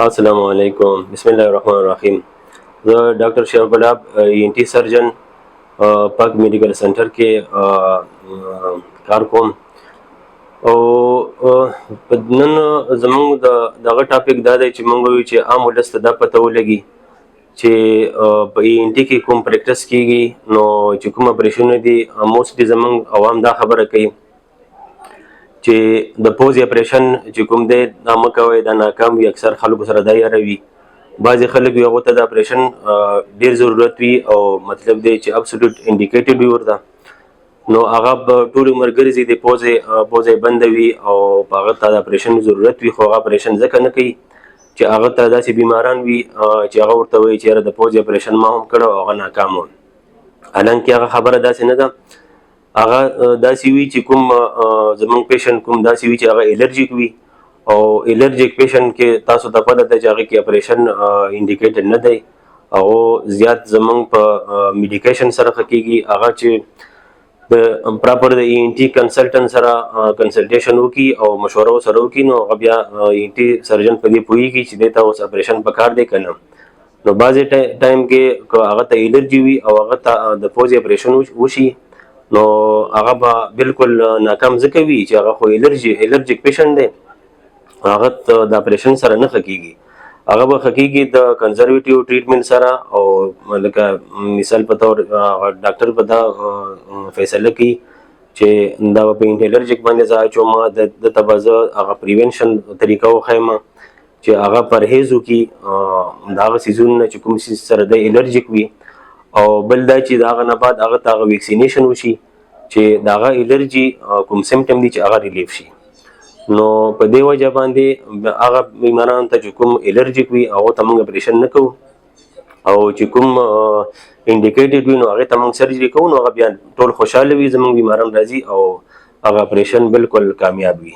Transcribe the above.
السلام علیکم. بسم الله الرحمن الرحیم. زه ډاکټر شیخ ګلاب ENT سرجن پاک میډیکل سنټر کې کار کوم او نن زموږ دغه ټاپک دا دی چې موږ وایو چې عام ولس ته دا پته ولګي چې په ENT کې کوم پریکټس کیږي، نو چې کوم اپریشنونه دي موسټلی زموږ عوام دا خبره کوي چې د پوز اپریشن چې کوم دی دا مه کوئ، دا ناکام وي. اکثر خلکو سره دا یاره وي. بعضې خلک وي هغو ته د اپریشن ډېر ضرورت وي او مطلب دی چې ابسولوټ انډیکیټډ وي ورته، نو هغه به ټول عمر ګرځي د پوزې بنده وي او په هغه ته د اپریشن ضرورت وي، خو هغه اپریشن ځکه نه کوي چې هغه ته داسې بیماران وي چې هغه ورته وایي چې یاره د پوزې اپریشن ما هم کړی او هغه ناکام و. حالانکې هغه خبره داسې نه ده. هغه داسې وي چې کوم زموږ پیشنټ کوم داسې وي چې هغه الرجیک وي، او الرجیک پیشنټ کې تاسو ته پته ده چې هغه کې اپریشن انډیکیټډ نه دی. هغه زیات زموږ په میډیکیشن سره ښه کېږي. هغه چې د پراپر د ENT کنسلټنټ سره کنسلټیشن وکړي او مشوره ورسره وکړي، نو هغه بیا ENT سرجن په دې پوهېږي چې دې ته اوس اپریشن پکار دی که نه. نو بعضې ټایم کې که هغه ته الرجي وي او هغه ته د پوزې اپریشن وشي، نو هغه به بالکل ناکام ځکه وي چې هغه خو الرجیک پیشنټ دی، هغه د اپریشن سره نه ښه کېږي. هغه به ښه کېږي د کنزرویټیو ټریټمنټ سره، او لکه مثال په طور ډاکټر به دا فیصله کوي چې دا په انټي الرجیک باندې زه اچوم، دته به زه هغه پریونشن طریقه وښیم چې هغه پرهیز وکړي د هغه څیزونو نه چې کوم څیز سره دی الرجیک وي، او بل دا چې د هغه نه بعد هغه ته هغه ویکسینیشن وشي چې د هغه الرجي کوم سمټم دي چې هغه ریلیف شي. نو په دې وجه باندې هغه بیمارانو ته چې کوم الرجیک وي هغو ته موږ اپریشن نه کوو، او چې کوم انډیکیټډ وي نو هغې ته موږ سرجري کوو. نو هغه بیا ټول خوشحاله وي، زموږ بیماران راځي او هغه اپریشن بالکل کامیاب وي.